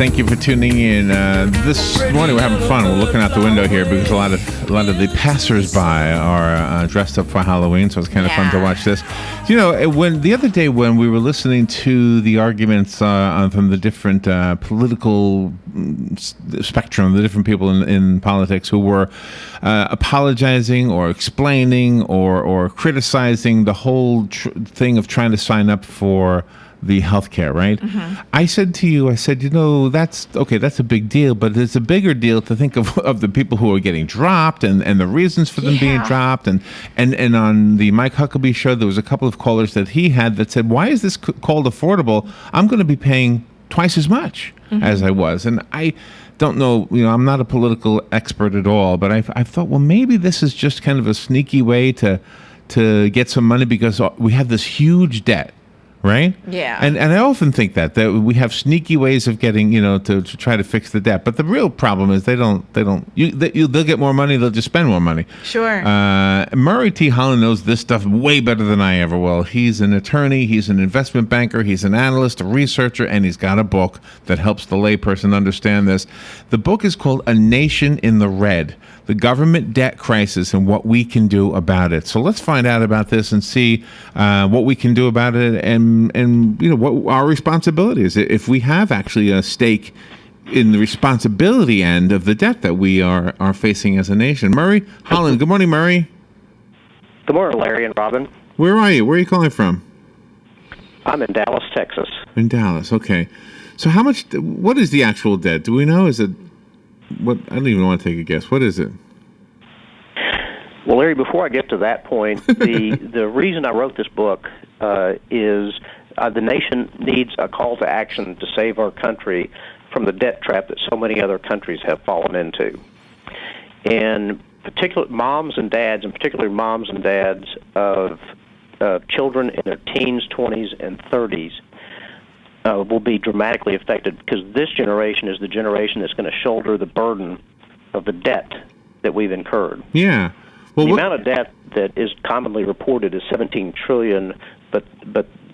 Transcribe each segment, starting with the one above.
Thank you for tuning in. This morning we're having fun. We're looking out the window here because a lot of the passersby are dressed up for Halloween, so it's kind of fun to watch this. You know, when the other day when we were listening to the arguments from the different political spectrum, the different people in politics who were apologizing or explaining or criticizing the whole thing of trying to sign up for the healthcare, right? Mm-hmm. I said to you, you know, that's a big deal, but it's a bigger deal to think of the people who are getting dropped and the reasons for them being dropped. And on the Mike Huckabee show, there was a couple of callers that he had that said, why is this called affordable? I'm going to be paying twice as much as I was. And I don't know, you know, I'm not a political expert at all, but I thought, well, maybe this is just kind of a sneaky way to get some money because we have this huge debt. Right? Yeah. And I often think that we have sneaky ways of getting, you know, to try to fix the debt. But the real problem is they'll get more money, they'll just spend more money. Sure. Murray T. Holland knows this stuff way better than I ever will. He's an attorney, he's an investment banker, he's an analyst, a researcher, and he's got a book that helps the layperson understand this. The book is called A Nation in the Red: The Government Debt Crisis and What We Can Do About It. So let's find out about this and see what we can do about it and you know what our responsibility is if we have actually a stake in the responsibility end of the debt that we are facing as a nation. Murray Holland, good morning, Murray. Good morning, Larry and Robin. Where are you? Where are you calling from? I'm in Dallas, Texas. In Dallas, okay. So what is the actual debt? Do we know? Is it what? I don't even want to take a guess. What is it? Well, Larry, before I get to that point, the reason I wrote this book is the nation needs a call to action to save our country from the debt trap that so many other countries have fallen into. And particularly moms and dads, of children in their teens, 20s, and 30s will be dramatically affected because this generation is the generation that's going to shoulder the burden of the debt that we've incurred. Yeah. Well, the amount of debt that is commonly reported is $17 trillion, but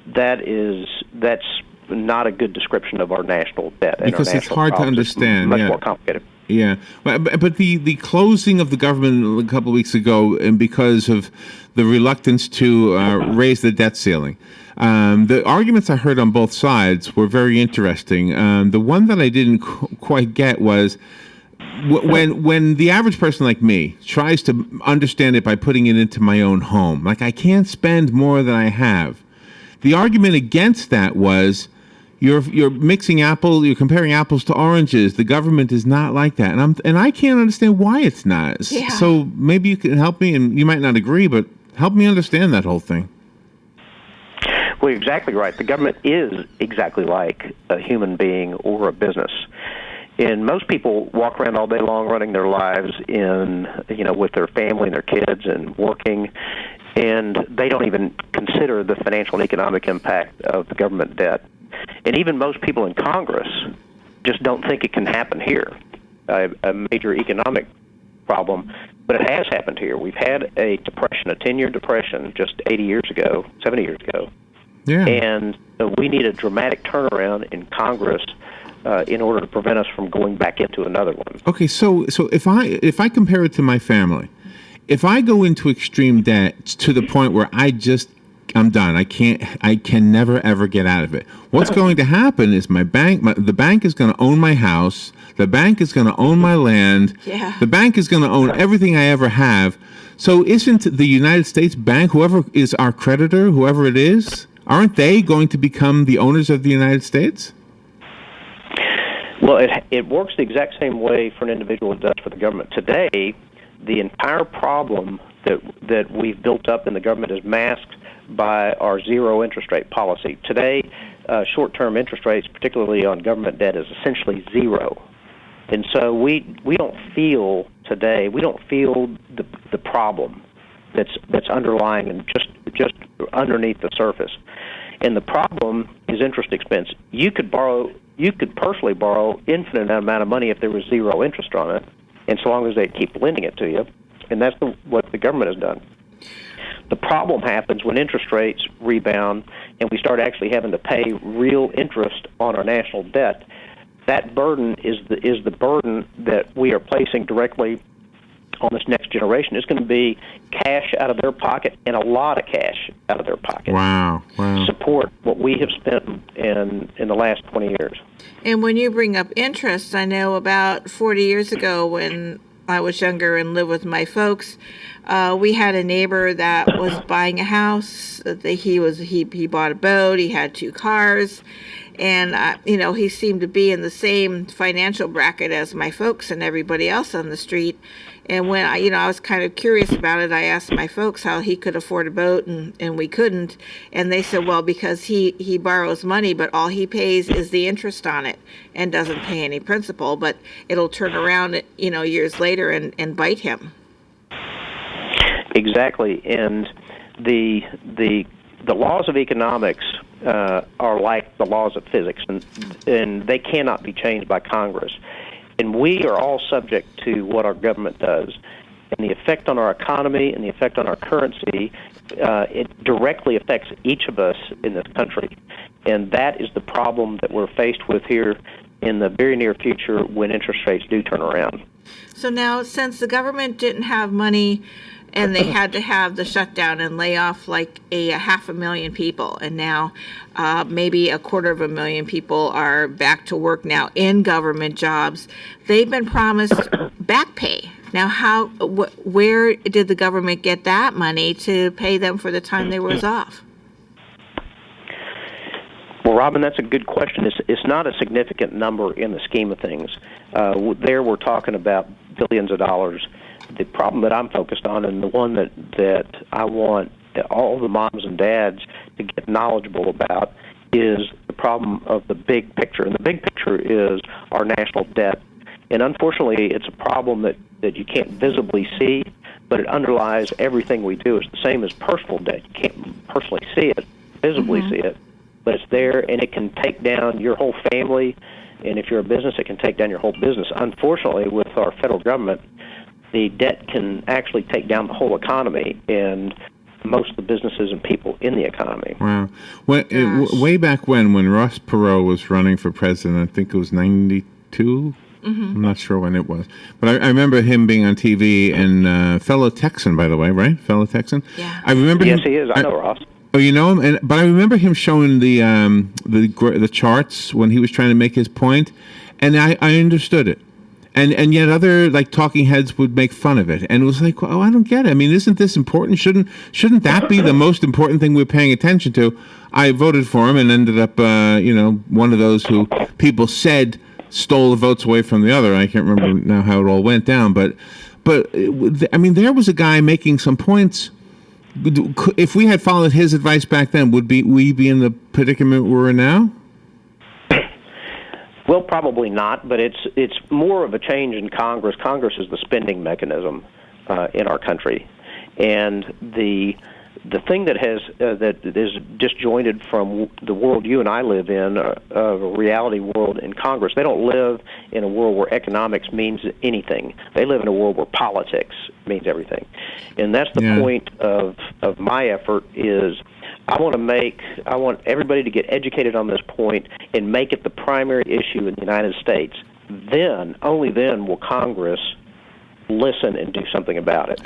that's not a good description of our national debt. Because it's hard to understand. Much more complicated. Yeah, but the closing of the government a couple of weeks ago, and because of the reluctance to raise the debt ceiling, the arguments I heard on both sides were very interesting. The one that I didn't quite get was when the average person like me tries to understand it by putting it into my own home, like I can't spend more than I have. The argument against that was you're comparing apples to oranges. The government is not like that, and I can't understand why it's not. Yeah. So maybe you can help me, and you might not agree, but help me understand that whole thing. Well, you're exactly right. The government is exactly like a human being or a business. And most people walk around all day long running their lives with their family and their kids and working, and they don't even consider the financial and economic impact of the government debt. And even most people in Congress just don't think it can happen here, a major economic problem. But it has happened here. We've had a depression, a 10-year depression just 70 years ago. Yeah. And we need a dramatic turnaround in Congress in order to prevent us from going back into another one. Okay, so if I compare it to my family, if I go into extreme debt to the point where I'm done, I can never ever get out of it. What's going to happen is the bank is going to own my house, the bank is going to own my land, the bank is going to own everything I ever have. So isn't the United States Bank, whoever is our creditor, whoever it is, aren't they going to become the owners of the United States? Well, it works the exact same way for an individual as it does for the government. Today, the entire problem that we've built up in the government is masked by our zero interest rate policy. Today, short-term interest rates, particularly on government debt, is essentially zero. And so we don't feel today, the problem that's underlying and just underneath the surface. And the problem is interest expense. You could personally borrow infinite amount of money if there was zero interest on it, and so long as they keep lending it to you. And that's what the government has done. The problem happens when interest rates rebound and we start actually having to pay real interest on our national debt. that burden is the burden that we are placing directly on this next generation. It's going to be cash out of their pocket, and a lot of cash out of their pocket. Wow. Support what we have spent in the last 20 years. And when you bring up interest, I know about 40 years ago when I was younger and lived with my folks, we had a neighbor that was buying a house. He bought a boat. He had 2 cars, and he seemed to be in the same financial bracket as my folks and everybody else on the street. And when I was kind of curious about it, I asked my folks how he could afford a boat and we couldn't. And they said, well, because he borrows money, but all he pays is the interest on it and doesn't pay any principal. But it'll turn around, years later and bite him. Exactly. And the laws of economics are like the laws of physics, and they cannot be changed by Congress. And we are all subject to what our government does. And the effect on our economy and the effect on our currency, it directly affects each of us in this country. And that is the problem that we're faced with here in the very near future when interest rates do turn around. So now, since the government didn't have money and they had to have the shutdown and lay off like 500,000 people, and now maybe 250,000 people are back to work now in government jobs, they've been promised back pay. Now, where did the government get that money to pay them for the time they was off? Well, Robin, that's a good question. It's not a significant number in the scheme of things. There we're talking about billions of dollars. The problem that I'm focused on, and the one that I want all the moms and dads to get knowledgeable about, is the problem of the big picture. And the big picture is our national debt. And unfortunately, it's a problem that you can't visibly see, but it underlies everything we do. It's the same as personal debt. You can't personally see it, visibly see it, but it's there, and it can take down your whole family. And if you're a business, it can take down your whole business. Unfortunately, with our federal government, the debt can actually take down the whole economy and most of the businesses and people in the economy. Wow. Way back when Ross Perot was running for president, I think it was 92? I'm not sure when it was. But I remember him being on TV, and fellow Texan, by the way, right? Fellow Texan? Yeah. Yes, he is. I know Ross. Oh, you know him? But I remember him showing the charts when he was trying to make his point, and I understood it. And yet other talking heads would make fun of it, and it was like, oh, I don't get it. I mean, isn't this important? Shouldn't that be the most important thing we're paying attention to? I voted for him and ended up, one of those who people said stole the votes away from the other. I can't remember now how it all went down, but I mean, there was a guy making some points. If we had followed his advice back then, would we be in the predicament we're in now? Well, probably not, but it's more of a change in Congress. Congress is the spending mechanism in our country, and the thing that is disjointed from the world you and I live in, a reality world in Congress. They don't live in a world where economics means anything. They live in a world where politics means everything, and that's the point of my effort is. I want everybody to get educated on this point and make it the primary issue in the United States. Then, only then, will Congress listen and do something about it.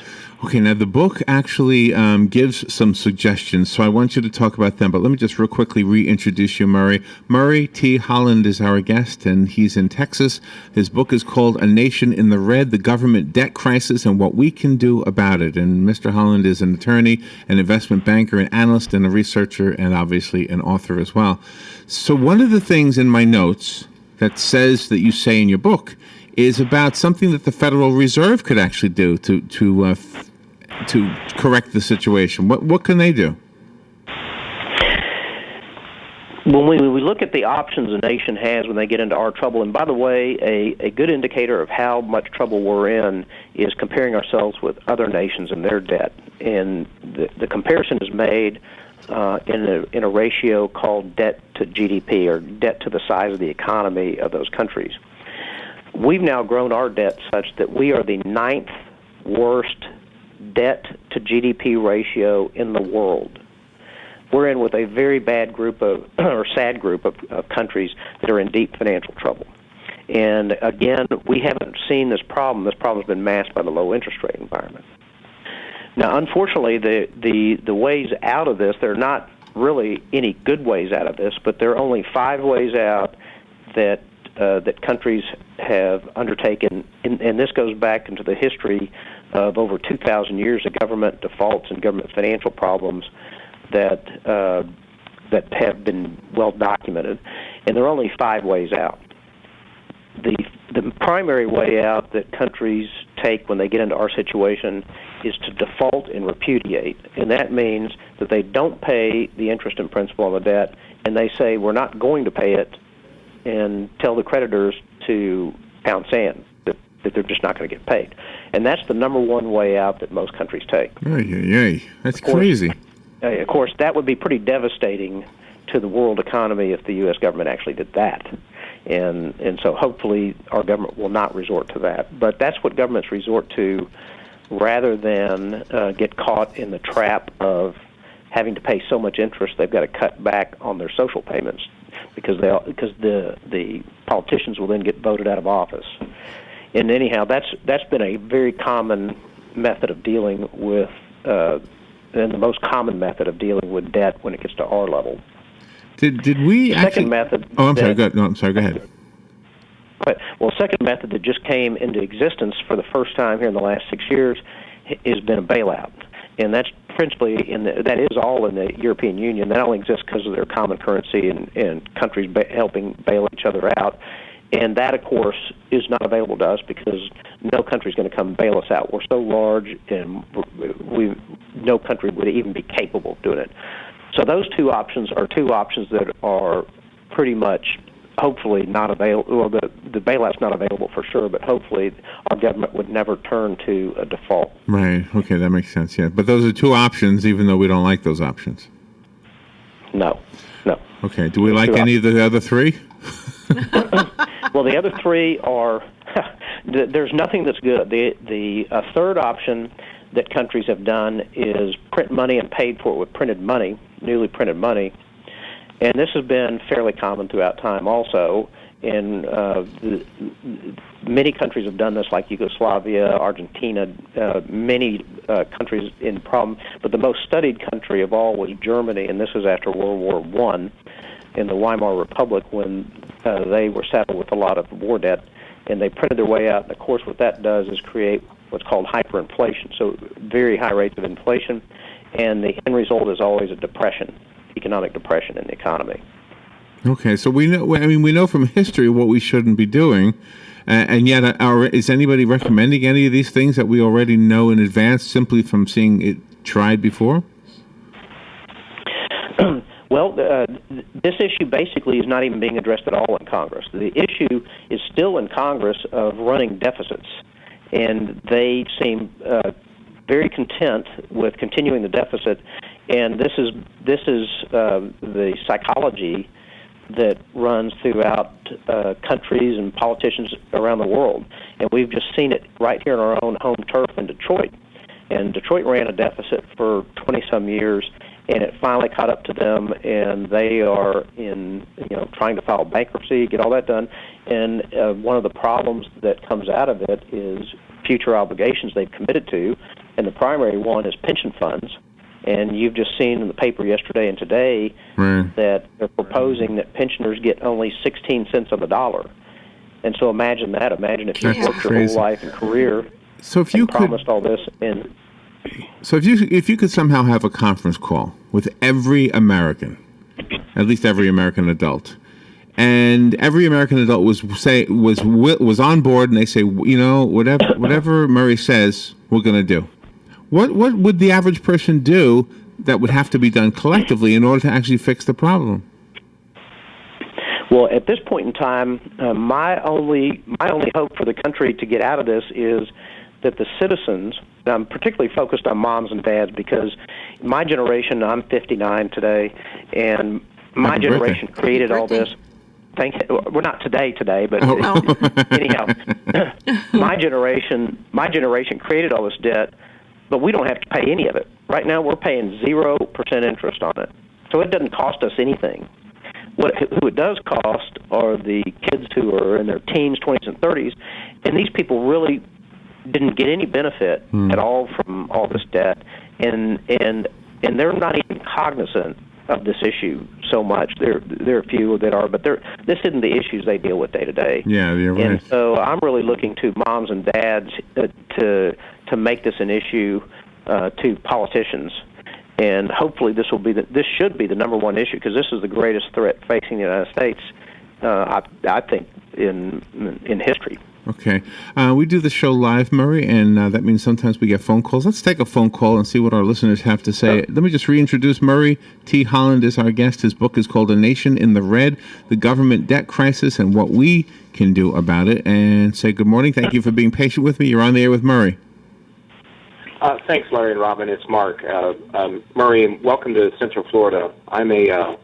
Okay, now the book actually gives some suggestions, so I want you to talk about them, but let me just real quickly reintroduce you, Murray. Murray T. Holland is our guest, and he's in Texas. His book is called A Nation in the Red, The Government Debt Crisis and What We Can Do About It. And Mr. Holland is an attorney, an investment banker, an analyst, and a researcher, and obviously an author as well. So one of the things in my notes that says that you say in your book is about something that the Federal Reserve could actually do to correct the situation. What can they do? When we look at the options a nation has when they get into our trouble, and by the way, a good indicator of how much trouble we're in is comparing ourselves with other nations and their debt. And the comparison is made in a ratio called debt to GDP, or debt to the size of the economy of those countries. We've now grown our debt such that we are the 9th worst debt to GDP ratio in the world. We're in with a very bad group or sad group of countries that are in deep financial trouble. And again, we haven't seen this problem. This problem's been masked by the low interest rate environment. Now, unfortunately, the ways out of this, there are not really any good ways out of this, but there are only 5 ways out that countries have undertaken, and this goes back into the history of over 2,000 years of government defaults and government financial problems that have been well documented, and there are only 5 ways out. The primary way out that countries take when they get into our situation is to default and repudiate, and that means that they don't pay the interest and principal on the debt, and they say we're not going to pay it, and tell the creditors to pound sand, that they're just not going to get paid. And that's the number one way out that most countries take. That's crazy. Of course, that would be pretty devastating to the world economy if the U.S. government actually did that. And so hopefully our government will not resort to that. But that's what governments resort to rather than get caught in the trap of having to pay so much interest they've got to cut back on their social payments because the politicians will then get voted out of office. And anyhow, that's been a very common method of dealing with, and the most common method of dealing with debt when it gets to our level. Did we the actually? Second method. Oh, I'm sorry. Go ahead. Well, second method that just came into existence for the first time here in the last 6 years has been a bailout, and that's principally that is all in the European Union. That only exists because of their common currency and countries helping bail each other out. And that, of course, is not available to us because no country is going to come bail us out. We're so large, and no country would even be capable of doing it. So those two options are two options that are pretty much, hopefully, not available. Well, the bailout's not available for sure, but hopefully our government would never turn to a default. Right. Okay, that makes sense. Yeah, but those are two options, even though we don't like those options. No. Okay. Do we like any of the other 3? Well, the other 3 are. There's nothing that's good. The third option that countries have done is print money and paid for it with printed money, newly printed money, and this has been fairly common throughout time also. And many countries have done this, like Yugoslavia, Argentina, many countries in problem. But the most studied country of all was Germany, and this was after World War I in the Weimar Republic when they were saddled with a lot of war debt, and they printed their way out. And, of course, what that does is create what's called hyperinflation, so very high rates of inflation, and the end result is always a depression, economic depression in the economy. Okay, so we know from history what we shouldn't be doing, and yet is anybody recommending any of these things that we already know in advance simply from seeing it tried before? Well, this issue basically is not even being addressed at all in Congress. The issue is still in Congress of running deficits, and they seem very content with continuing the deficit. And this is the psychology that runs throughout countries and politicians around the world. And we've just seen it right here on our own home turf in Detroit. And Detroit ran a deficit for 20-some years, and it finally caught up to them, and they are trying to file bankruptcy, get all that done. And one of the problems that comes out of it is future obligations they've committed to, and the primary one is pension funds. And you've just seen in the paper yesterday and today that they're proposing that pensioners get only 16 cents on the dollar. And so imagine that. Imagine if you've worked your whole life and career and promised all this. So if you could somehow have a conference call with every American, at least every American adult, and every American adult was on board, and they say, whatever Murray says, we're going to do. What would the average person do that would have to be done collectively in order to actually fix the problem? Well, at this point in time, my only hope for the country to get out of this is that the citizens, I'm particularly focused on moms and dads because my generation, I'm 59 today, and my generation created all this. We're not today, but anyhow, my generation created all this debt, but we don't have to pay any of it. Right now, we're paying 0% interest on it, so it doesn't cost us anything. who it does cost are the kids who are in their teens, 20s, and 30s, and these people really didn't get any benefit at all from all this debt, and they're not even cognizant of this issue so much. There are a few that are, but this isn't the issues they deal with day to day. Yeah, you're right. And so I'm really looking to moms and dads to make this an issue to politicians. And hopefully this should be the number one issue, because this is the greatest threat facing the United States, I think, in history. Okay. We do the show live, Murray, and that means sometimes we get phone calls. Let's take a phone call and see what our listeners have to say. Let me just reintroduce Murray. T. Holland is our guest. His book is called A Nation in the Red, The Government Debt Crisis and What We Can Do About It. And say good morning. Thank you for being patient with me. You're on the air with Murray. Thanks, Larry and Robin. It's Mark. Murray, welcome to Central Florida. I'm a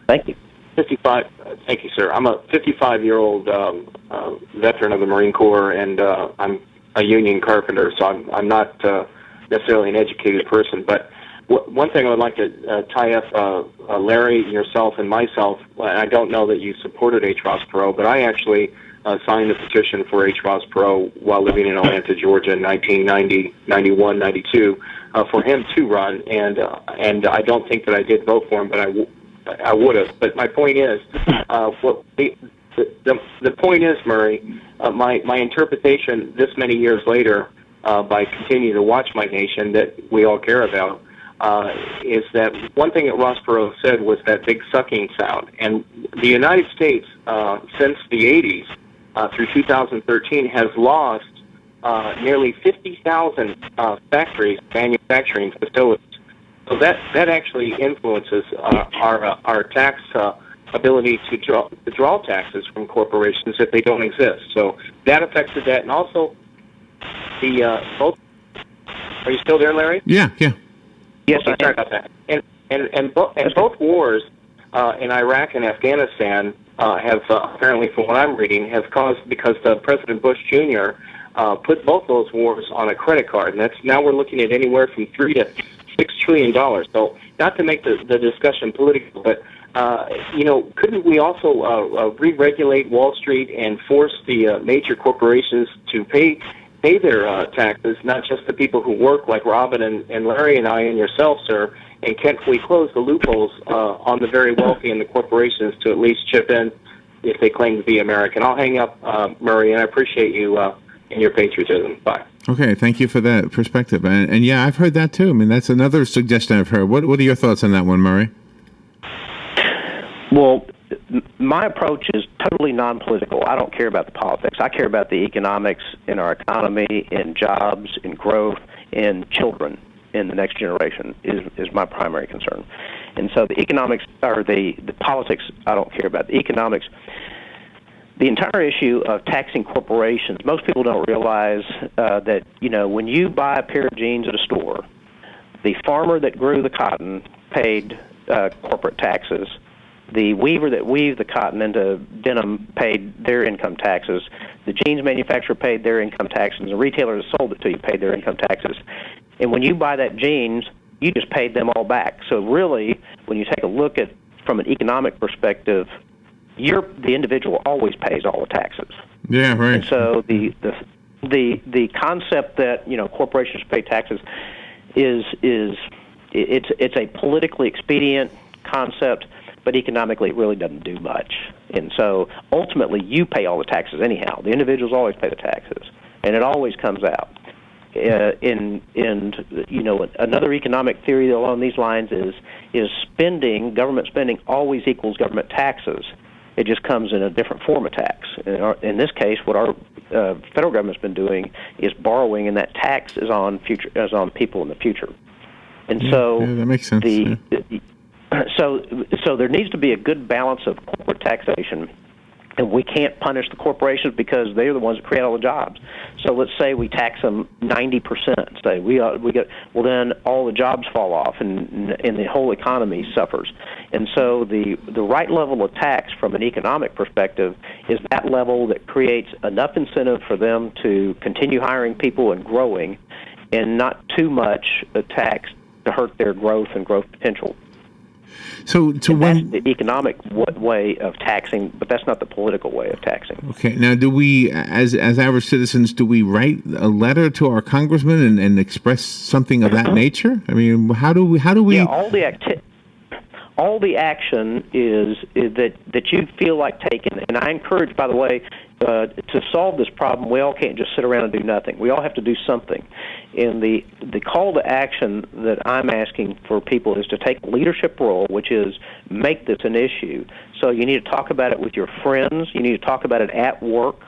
Thank you. 55. Thank you, sir. I'm a 55-year-old veteran of the Marine Corps, and I'm a union carpenter, so I'm not necessarily an educated person. But one thing I would like to tie up, Larry, yourself, and myself. I don't know that you supported H. Ross Perot, but I actually signed the petition for H. Ross Perot while living in Atlanta, Georgia in 1990, 91, 92, for him to run. And I don't think that I did vote for him, but I would have. But my point is, the point is, Murray, my interpretation this many years later, by continuing to watch My Nation that we all care about, is that one thing that Ross Perot said was that big sucking sound. And the United States, since the 80s, through 2013, has lost nearly 50,000 factories, manufacturing facilities. So that actually influences our tax ability to draw taxes from corporations if they don't exist. So that affects the debt, and also the both. Are you still there, Larry? Yeah. Yes, okay, sorry about that. And both wars in Iraq and Afghanistan have apparently, from what I'm reading, have caused, because President Bush Jr. Put both those wars on a credit card, and now we're looking at anywhere from $3 to $6 trillion. So, not to make the discussion political, but couldn't we also re-regulate Wall Street and force the major corporations to pay their taxes, not just the people who work, like Robin and Larry and I and yourself, sir? And can't we close the loopholes on the very wealthy and the corporations to at least chip in if they claim to be American? I'll hang up, Murray, and I appreciate you and your patriotism. Bye. Okay, thank you for that perspective. And yeah, I've heard that too. I mean, that's another suggestion I've heard. What are your thoughts on that one, Murray? Well, my approach is totally non-political. I don't care about the politics. I care about the economics in our economy, in jobs, in growth, in children, in the next generation is my primary concern. And so the economics, or the politics, I don't care about. The economics, the entire issue of taxing corporations, most people don't realize that, when you buy a pair of jeans at a store, the farmer that grew the cotton paid corporate taxes. The weaver that weaved the cotton into denim paid their income taxes. The jeans manufacturer paid their income taxes. And the retailer that sold it to you paid their income taxes. And when you buy that jeans, you just paid them all back. So really, when you take a look at from an economic perspective, the individual always pays all the taxes. Yeah, right. And so the concept that corporations pay taxes is it's a politically expedient concept, but economically it really doesn't do much. And so ultimately you pay all the taxes anyhow. The individuals always pay the taxes, and it always comes out. Another economic theory along these lines is government spending always equals government taxes. It just comes in a different form of tax. In this case, what our federal government's been doing is borrowing, and that tax is on people in the future. And so that makes sense. So there needs to be a good balance of corporate taxation, and we can't punish the corporations because they're the ones that create all the jobs. So let's say we tax them 90%. Say then all the jobs fall off, and the whole economy suffers. And so the right level of tax from an economic perspective is that level that creates enough incentive for them to continue hiring people and growing, and not too much tax to hurt their growth and growth potential. So that's the economic way of taxing, but that's not the political way of taxing. Okay. Now, do we, as average citizens, do we write a letter to our congressman and express something of that nature? I mean, how do we? Yeah, all the action is that you feel like taking. And I encourage, by the way, to solve this problem, we all can't just sit around and do nothing. We all have to do something. And the call to action that I'm asking for people is to take a leadership role, which is make this an issue. So you need to talk about it with your friends. You need to talk about it at work.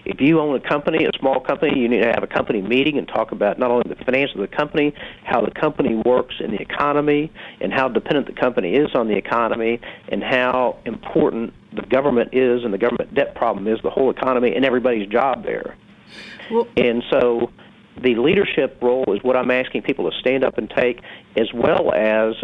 If you own a company, a small company, you need to have a company meeting and talk about not only the finances of the company, how the company works in the economy, and how dependent the company is on the economy, and how important the government is and the government debt problem is, the whole economy and everybody's job there. Well, and so the leadership role is what I'm asking people to stand up and take, as well as,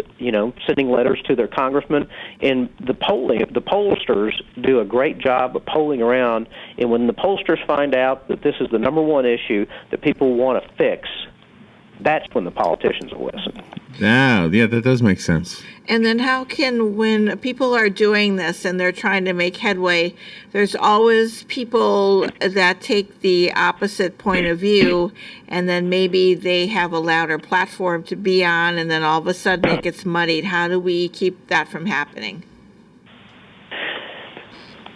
sending letters to their congressman. And the pollsters do a great job of polling around, and when the pollsters find out that this is the number one issue that people want to fix, that's when the politicians will listen. Yeah, that does make sense. And then when people are doing this and they're trying to make headway, there's always people that take the opposite point of view, and then maybe they have a louder platform to be on, and then all of a sudden it gets muddied. How do we keep that from happening?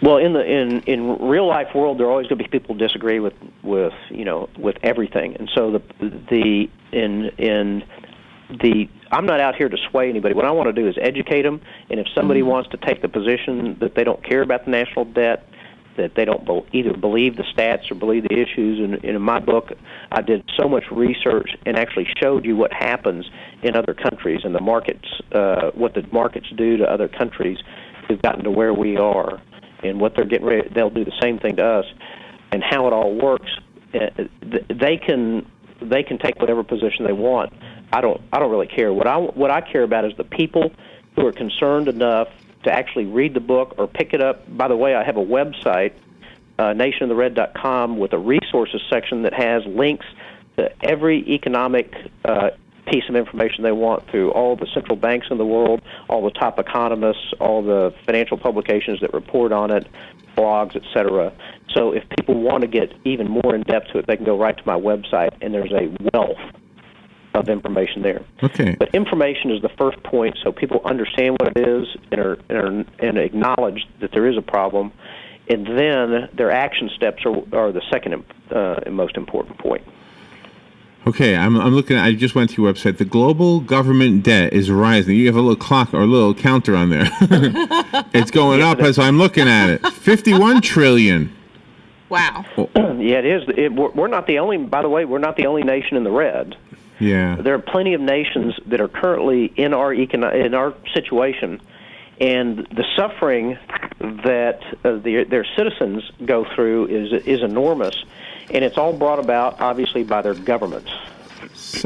Well, in real life world, there are always going to be people who disagree with everything, and so I'm not out here to sway anybody. What I want to do is educate them, and if somebody wants to take the position that they don't care about the national debt, that they don't either believe the stats or believe the issues, and in my book, I did so much research and actually showed you what happens in other countries and the markets, what the markets do to other countries who've gotten to where we are, and what they're getting ready. They'll do the same thing to us, and how it all works. They can take whatever position they want. I don't really care. What I care about is the people who are concerned enough to actually read the book or pick it up. By the way, I have a website, nationinthered.com, with a resources section that has links to every economic piece of information they want through all the central banks in the world, all the top economists, all the financial publications that report on it, blogs, etc. So if people want to get even more in depth to it, they can go right to my website, and there's a wealth of information there. Okay. But information is the first point, so people understand what it is and acknowledge that there is a problem, and then their action steps are the second and most important point. Okay, I'm looking. I just went to your website. The global government debt is rising. You have a little clock or a little counter on there. It's going up as I'm looking at it. 51 trillion. Wow. Yeah, it is. We're not the only. By the way, we're not the only nation in the red. Yeah. There are plenty of nations that are currently in our situation, and the suffering that their citizens go through is enormous. And it's all brought about, obviously, by their governments.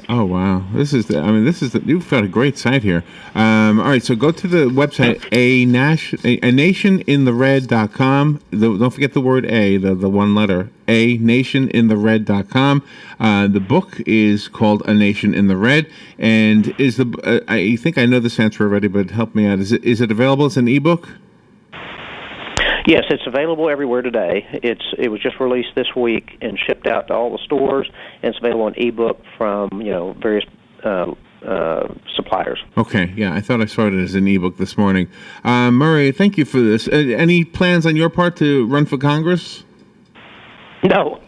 Oh, wow. You've got a great site here. All right, so go to the website, a nationinthered.com. Don't forget the word A, the one letter, a nationinthered.com. The book is called A Nation in the Red, and I think I know this answer already, but help me out. Is it available as an ebook? Yes, it's available everywhere today. It was just released this week and shipped out to all the stores, and it's available in ebook from various suppliers. Okay, yeah, I thought I saw it as an ebook this morning. Murray, thank you for this. Any plans on your part to run for Congress? No,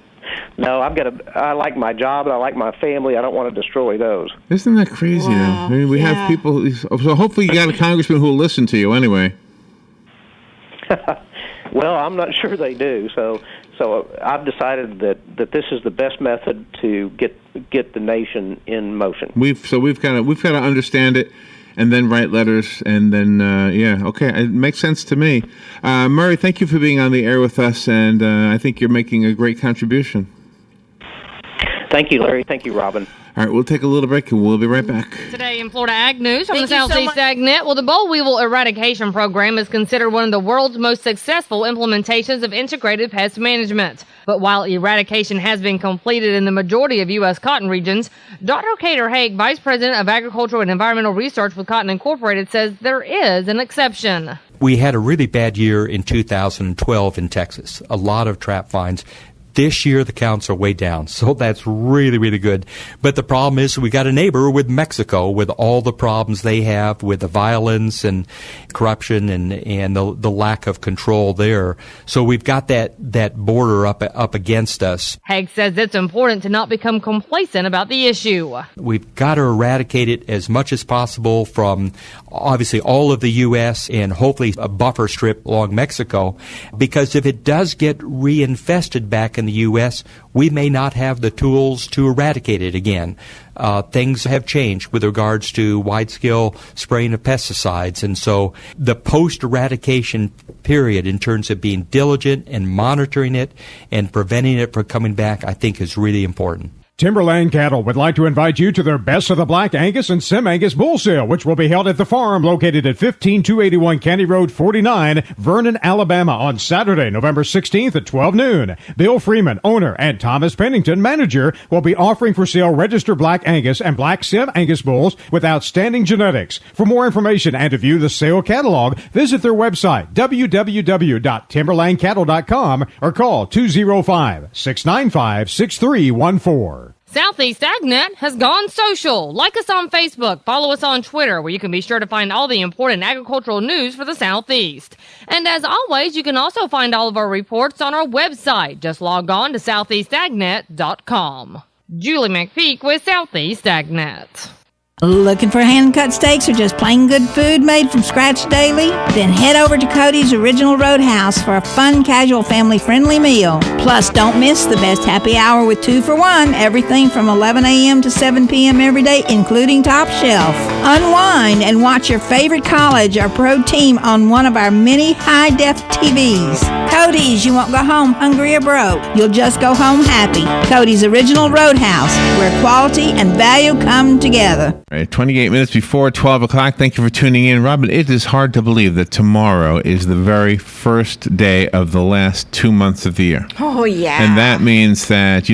I like my job and I like my family. I don't want to destroy those. Isn't that crazy? Wow. I mean, we have people. So hopefully you got a congressman who will listen to you anyway. Well, I'm not sure they do. So I've decided that this is the best method to get the nation in motion. We've got to understand it, and then write letters, and then okay, it makes sense to me. Murray, thank you for being on the air with us, and I think you're making a great contribution. Thank you, Larry. Thank you, Robin. All right, we'll take a little break and we'll be right back. Today in Florida Ag News from the Thank you so Southeast much. AgNet. Well, the boll weevil eradication program is considered one of the world's most successful implementations of integrated pest management. But while eradication has been completed in the majority of U.S. cotton regions, Dr. Cater Haig, Vice President of Agricultural and Environmental Research with Cotton Incorporated, says there is an exception. We had a really bad year in 2012 in Texas. A lot of trap finds. This year, the counts are way down, so that's really, really good. But the problem is we got a neighbor with Mexico with all the problems they have with the violence and corruption and the lack of control there. So we've got that border up against us. Haig says it's important to not become complacent about the issue. We've got to eradicate it as much as possible from obviously all of the U.S. and hopefully a buffer strip along Mexico, because if it does get reinfested back in the U.S., we may not have the tools to eradicate it again. Things have changed with regards to wide-scale spraying of pesticides, and so the post-eradication period in terms of being diligent and monitoring it and preventing it from coming back, I think is really important. Timberland Cattle would like to invite you to their Best of the Black Angus and Sim Angus Bull Sale, which will be held at the farm located at 15281 County Road 49, Vernon, Alabama, on Saturday, November 16th at 12 noon. Bill Freeman, owner, and Thomas Pennington, manager, will be offering for sale registered Black Angus and Black Sim Angus bulls with outstanding genetics. For more information and to view the sale catalog, visit their website, www.timberlandcattle.com, or call 205-695-6314. Southeast AgNet has gone social. Like us on Facebook, follow us on Twitter, where you can be sure to find all the important agricultural news for the Southeast. And as always, you can also find all of our reports on our website. Just log on to southeastagnet.com. Julie McPeak with Southeast AgNet. Looking for hand-cut steaks or just plain good food made from scratch daily? Then head over to Cody's Original Roadhouse for a fun, casual, family-friendly meal. Plus, don't miss the best happy hour with 2 for $1, everything from 11 a.m. to 7 p.m. every day, including Top Shelf. Unwind and watch your favorite college or pro team on one of our many high-def TVs. Cody's, you won't go home hungry or broke. You'll just go home happy. Cody's Original Roadhouse, where quality and value come together. All right, 28 minutes before 12 o'clock. Thank you for tuning in. Robin, it is hard to believe that tomorrow is the very first day of the last 2 months of the year. Oh, yeah. And that means that,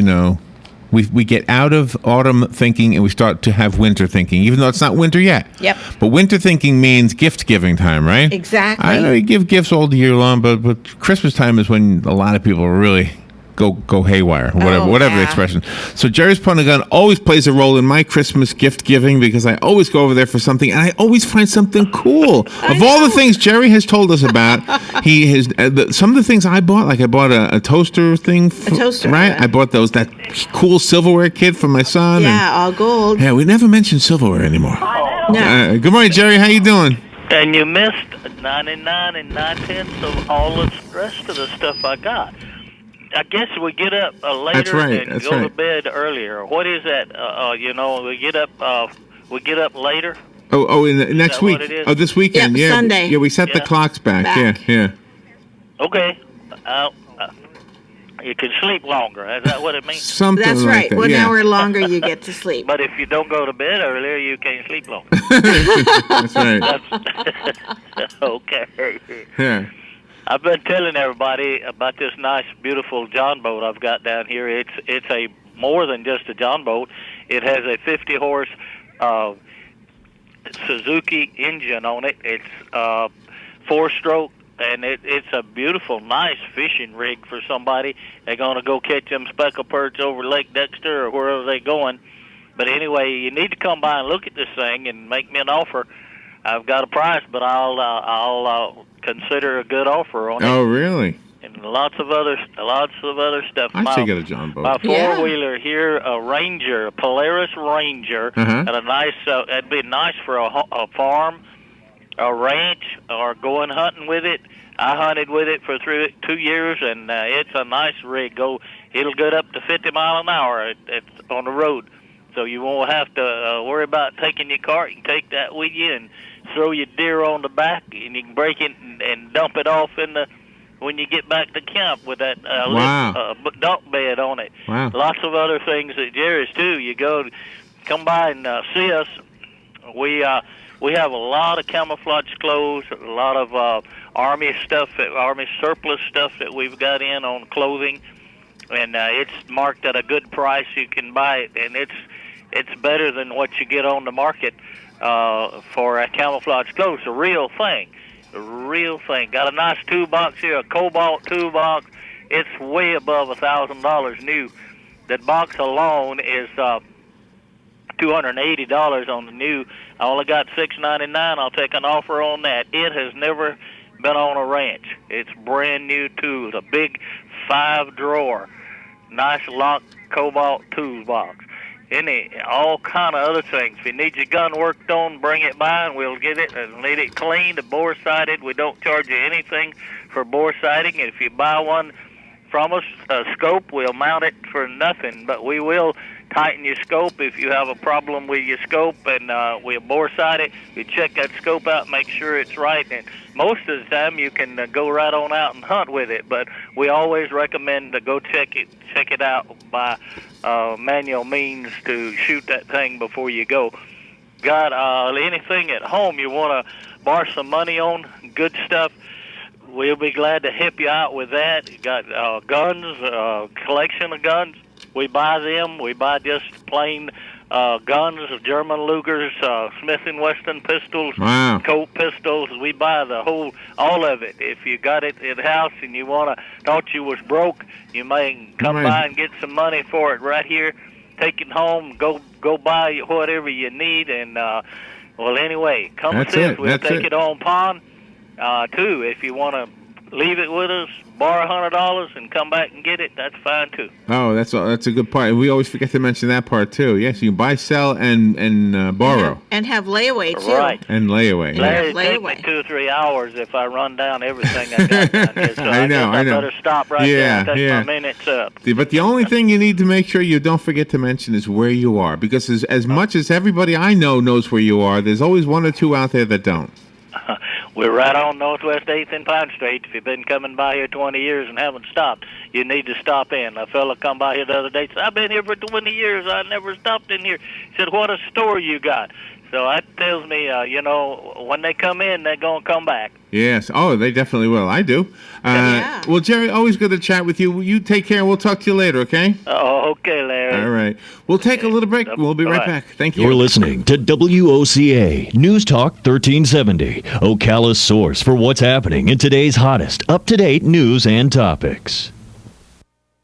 we get out of autumn thinking and we start to have winter thinking, even though it's not winter yet. Yep. But winter thinking means gift-giving time, right? Exactly. I know you give gifts all the year long, but Christmas time is when a lot of people really go haywire, whatever the expression. So Jerry's Pentagon always plays a role in my Christmas gift giving because I always go over there for something and I always find something cool. Of all the things Jerry has told us about, he has some of the things I bought, like I bought a toaster thing, A toaster, right? yeah. I bought that cool silverware kit for my son. Yeah, all gold. Yeah, we never mentioned silverware anymore. No. Good morning, Jerry. How you doing? And you missed 99 and 9/10 of all the rest of the stuff I got. I guess we get up later and go to bed earlier. What is that? We get up later. Next week. What it is? Oh, this weekend. Yep, yeah, Sunday. Yeah, we set the clocks back. Yeah. Okay. You can sleep longer. Is that what it means? Something That's like right. that. 1 yeah. hour longer you get to sleep. But if you don't go to bed earlier, you can't sleep longer. That's right. Okay. Yeah. I've been telling everybody about this nice, beautiful John boat I've got down here. It's a more than just a John boat. It has a 50-horse Suzuki engine on it. It's 4-stroke, and it's a beautiful, nice fishing rig for somebody. They're going to go catch them speckled perch over Lake Dexter or wherever they're going. But anyway, you need to come by and look at this thing and make me an offer. I've got a price, but I'll consider a good offer on it. Oh, really? And lots of other stuff. I should get a John boat. My four-wheeler here, a Ranger, a Polaris Ranger, and a nice. That'd be nice for a farm, a ranch, or going hunting with it. I hunted with it for 2 years, and it's a nice rig. It'll get up to 50 miles an hour on the road, so you won't have to worry about taking your cart. You can take that with you and throw your deer on the back, and you can break it and dump it off when you get back to camp with that dump bed on it. Wow. Lots of other things at Jerry's too. You go come by and see us. We have a lot of camouflage clothes, a lot of Army stuff, Army surplus stuff that we've got in on clothing, and it's marked at a good price. You can buy it, and it's better than what you get on the market for camouflage clothes. The real thing. Got a nice toolbox here, a cobalt toolbox. It's way above $1,000 new. That box alone is $280 on the new. I only got $6.99. I'll take an offer on that. It has never been on a ranch. It's brand new tools, a big 5-drawer, nice lock cobalt toolbox. All kind of other things. If you need your gun worked on, bring it by and we'll get it and need it cleaned, bore sighted. We don't charge you anything for bore sighting. And if you buy one from us, a scope, we'll mount it for nothing, but we will tighten your scope if you have a problem with your scope, and we'll bore sight it. We check that scope out, make sure it's right, and most of the time you can go right on out and hunt with it, but we always recommend to go check it out by manual means to shoot that thing before you go. Got anything at home you want to borrow some money on, good stuff, we'll be glad to help you out with that. Got guns, collection of guns. We buy them. We buy just plain guns, German Lugers, Smith & Wesson pistols, wow. Colt pistols. We buy all of it. If you got it in the house and you thought you was broke, you may come by and get some money for it right here. Take it home. Go buy whatever you need. And anyway, come see us. We'll take it on pawn too. If you want to leave it with us, borrow $100 and come back and get it, that's fine too. Oh, that's a good part. We always forget to mention that part too. Yes, you can buy, sell, and borrow. And have layaway too. Right. And layaway. It take me 2 or 3 hours if I run down everything I got down here. So I better stop right there. That's my minutes up. But the only thing you need to make sure you don't forget to mention is where you are, because as much as everybody I know knows where you are, there's always one or two out there that don't. We're right on Northwest 8th and Pine Street. If you've been coming by here 20 years and haven't stopped, you need to stop in. A fellow come by here the other day and said, I've been here for 20 years. I never stopped in here. He said, what a store you got. So that tells me, when they come in, they're going to come back. Yes. Oh, they definitely will. I do. Yeah. Well, Jerry, always good to chat with you. You take care. We'll talk to you later, okay? Oh, okay, Larry. All right. We'll take a little break. We'll be right back. Thank you. You're listening to WOCA News Talk 1370, Ocala's source for what's happening in today's hottest, up-to-date news and topics.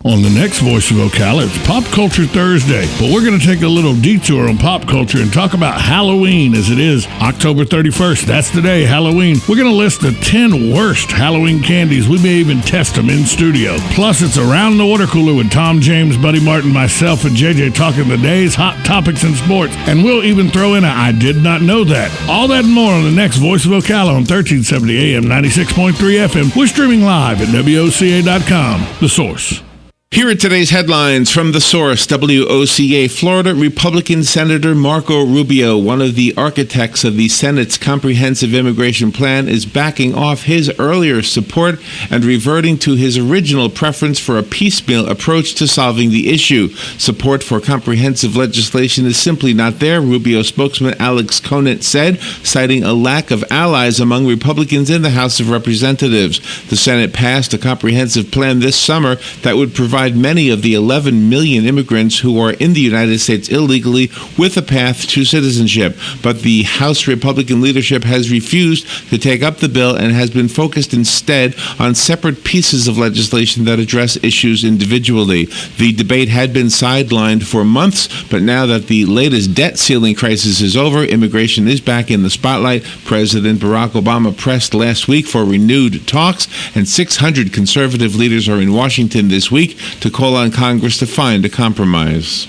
On the next Voice of Ocala, it's Pop Culture Thursday, but we're going to take a little detour on pop culture and talk about Halloween as it is October 31st. That's the day, Halloween. We're going to list the 10 worst Halloween candies. We may even test them in studio. Plus, it's Around the Water Cooler with Tom James, Buddy Martin, myself, and JJ talking the day's hot topics in sports. And we'll even throw in a I did not know that. All that and more on the next Voice of Ocala on 1370 AM, 96.3 FM. We're streaming live at WOCA.com. The Source. Here are today's headlines from The Source, WOCA. Florida Republican Senator Marco Rubio, one of the architects of the Senate's comprehensive immigration plan, is backing off his earlier support and reverting to his original preference for a piecemeal approach to solving the issue. Support for comprehensive legislation is simply not there, Rubio spokesman Alex Conant said, citing a lack of allies among Republicans in the House of Representatives. The Senate passed a comprehensive plan this summer that would provide many of the 11 million immigrants who are in the United States illegally with a path to citizenship. But the House Republican leadership has refused to take up the bill and has been focused instead on separate pieces of legislation that address issues individually. The debate had been sidelined for months, but now that the latest debt ceiling crisis is over, immigration is back in the spotlight. President Barack Obama pressed last week for renewed talks, and 600 conservative leaders are in Washington this week to call on Congress to find a compromise.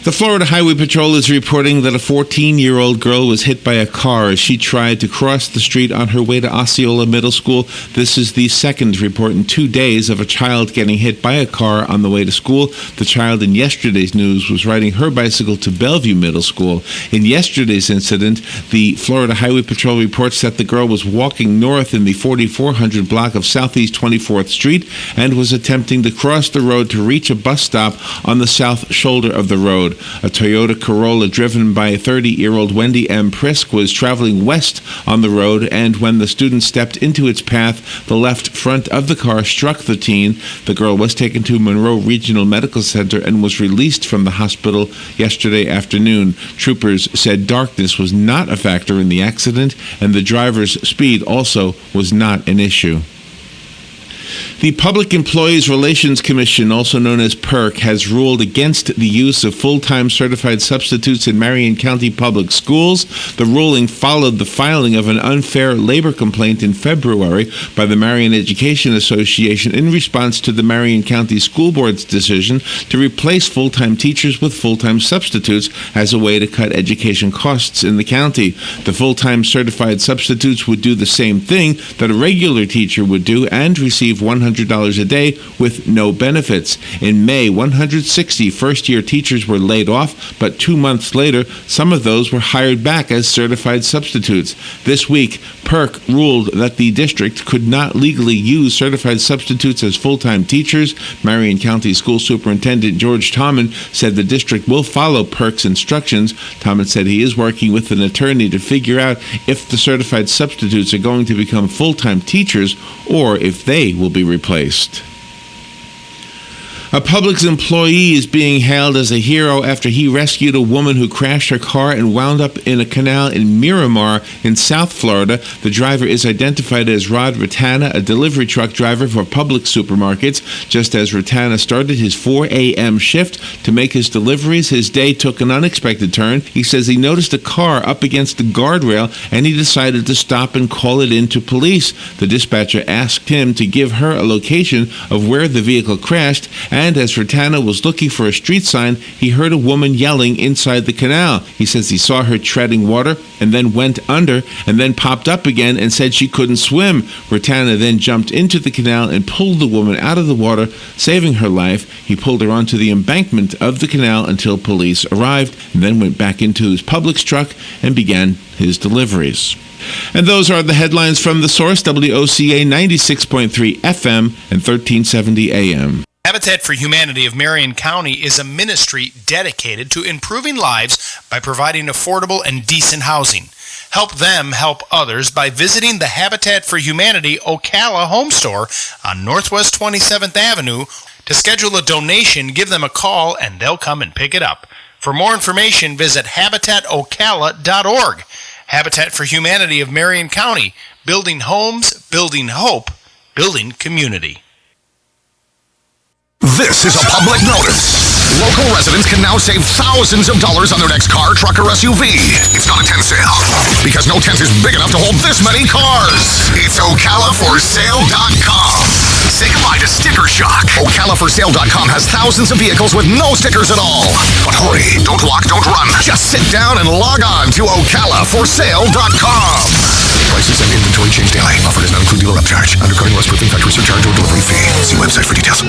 The Florida Highway Patrol is reporting that a 14-year-old girl was hit by a car as she tried to cross the street on her way to Osceola Middle School. This is the second report in 2 days of a child getting hit by a car on the way to school. The child in yesterday's news was riding her bicycle to Bellevue Middle School. In yesterday's incident, the Florida Highway Patrol reports that the girl was walking north in the 4400 block of Southeast 24th Street and was attempting to cross the road to reach a bus stop on the south shoulder of the road. Road. A Toyota Corolla driven by 30-year-old Wendy M. Prisk was traveling west on the road, and when the student stepped into its path, the left front of the car struck the teen. The girl was taken to Monroe Regional Medical Center and was released from the hospital yesterday afternoon. Troopers said darkness was not a factor in the accident, and the driver's speed also was not an issue. The Public Employees Relations Commission, also known as PERC, has ruled against the use of full-time certified substitutes in Marion County Public Schools. The ruling followed the filing of an unfair labor complaint in February by the Marion Education Association in response to the Marion County School Board's decision to replace full-time teachers with full-time substitutes as a way to cut education costs in the county. The full-time certified substitutes would do the same thing that a regular teacher would do and receive $100 a day with no benefits. In May, 160 first-year teachers were laid off, but 2 months later, some of those were hired back as certified substitutes. This week, PERC ruled that the district could not legally use certified substitutes as full-time teachers. Marion County School Superintendent George Tommen said the district will follow PERC's instructions. Tommen said he is working with an attorney to figure out if the certified substitutes are going to become full-time teachers or if they will be replaced. A Publix employee is being hailed as a hero after he rescued a woman who crashed her car and wound up in a canal in Miramar in South Florida. The driver is identified as Rod Ratana, a delivery truck driver for Publix supermarkets. Just as Ratana started his 4 a.m. shift to make his deliveries, his day took an unexpected turn. He says he noticed a car up against the guardrail and he decided to stop and call it in to police. The dispatcher asked him to give her a location of where the vehicle crashed, and as Ratana was looking for a street sign, he heard a woman yelling inside the canal. He says he saw her treading water and then went under and then popped up again and said she couldn't swim. Ratana then jumped into the canal and pulled the woman out of the water, saving her life. He pulled her onto the embankment of the canal until police arrived, and then went back into his Publix truck and began his deliveries. And those are the headlines from The Source, WOCA 96.3 FM and 1370 AM. Habitat for Humanity of Marion County is a ministry dedicated to improving lives by providing affordable and decent housing. Help them help others by visiting the Habitat for Humanity Ocala home store on Northwest 27th Avenue. To schedule a donation, give them a call and they'll come and pick it up. For more information, visit habitatocala.org. Habitat for Humanity of Marion County, building homes, building hope, building community. This is a public notice. Local residents can now save thousands of dollars on their next car, truck, or SUV. It's not a tent sale, because no tent is big enough to hold this many cars. It's OcalaForSale.com. Say goodbye to sticker shock. OcalaForSale.com has thousands of vehicles with no stickers at all. But hurry, don't walk, don't run. Just sit down and log on to OcalaForSale.com. Prices and inventory change daily. Offer does not include dealer upcharge. Undercutting, rust-proofing, factory surcharge, or delivery fee. See website for details.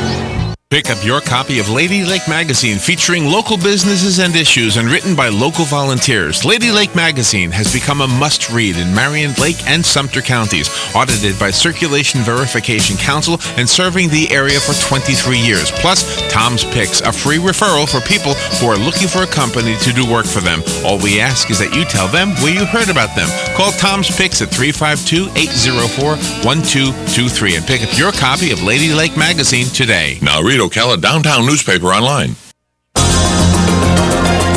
Pick up your copy of Lady Lake Magazine, featuring local businesses and issues and written by local volunteers. Lady Lake Magazine has become a must-read in Marion, Lake, and Sumter counties, audited by Circulation Verification Council and serving the area for 23 years. Plus, Tom's Picks, a free referral for people who are looking for a company to do work for them. All we ask is that you tell them where you heard about them. Call Tom's Picks at 352-804-1223 and pick up your copy of Lady Lake Magazine today. Now read Ocala Downtown newspaper online.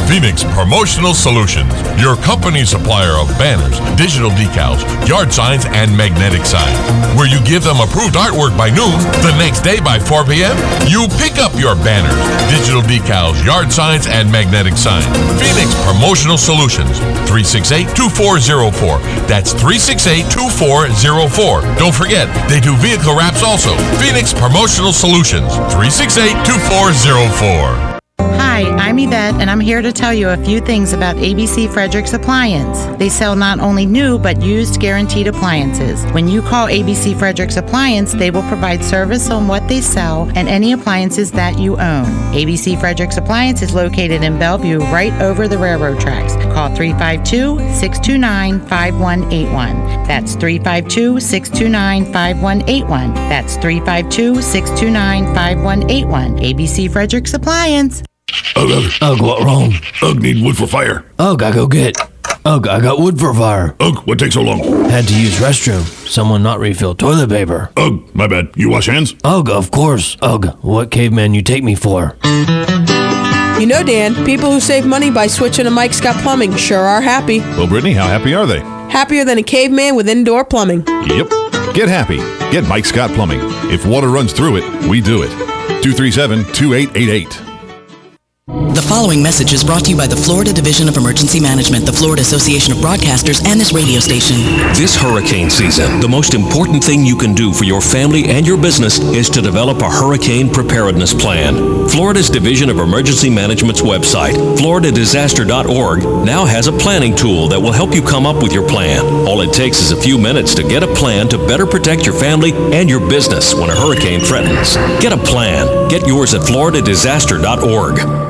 Phoenix Promotional Solutions, your company supplier of banners, digital decals, yard signs, and magnetic signs. Where you give them approved artwork by noon, the next day by 4 p.m., you pick up your banners, digital decals, yard signs, and magnetic signs. Phoenix Promotional Solutions, 368-2404. That's 368-2404. Don't forget, they do vehicle wraps also. Phoenix Promotional Solutions, 368-2404. Hi, I'm Yvette, and I'm here to tell you a few things about ABC Frederick's Appliance. They sell not only new, but used guaranteed appliances. When you call ABC Frederick's Appliance, they will provide service on what they sell and any appliances that you own. ABC Frederick's Appliance is located in Bellevue, right over the railroad tracks. Call 352-629-5181. That's 352-629-5181. That's 352-629-5181. ABC Frederick's Appliance. Ugh, what wrong? Ugh, need wood for fire. Ugh, I go get. Ugh, I got wood for fire. Ugh, what takes so long? Had to use restroom. Someone not refill toilet paper. Ugh, my bad. You wash hands? Ugh, of course. Ugh, what caveman you take me for? You know, Dan, people who save money by switching to Mike Scott Plumbing sure are happy. Well, Brittany, how happy are they? Happier than a caveman with indoor plumbing. Yep. Get happy. Get Mike Scott Plumbing. If water runs through it, we do it. 237-2888. The following message is brought to you by the Florida Division of Emergency Management, the Florida Association of Broadcasters, and this radio station. This hurricane season, the most important thing you can do for your family and your business is to develop a hurricane preparedness plan. Florida's Division of Emergency Management's website, floridadisaster.org, now has a planning tool that will help you come up with your plan. All it takes is a few minutes to get a plan to better protect your family and your business when a hurricane threatens. Get a plan. Get yours at floridadisaster.org.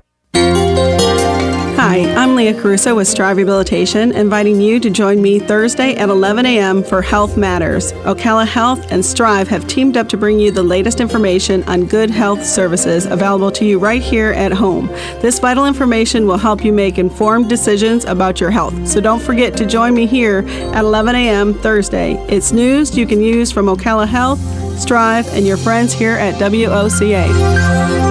Hi, I'm Leah Caruso with Strive Rehabilitation, inviting you to join me Thursday at 11 a.m. for Health Matters. Ocala Health and Strive have teamed up to bring you the latest information on good health services available to you right here at home. This vital information will help you make informed decisions about your health. So don't forget to join me here at 11 a.m. Thursday. It's news you can use from Ocala Health, Strive, and your friends here at WOCA.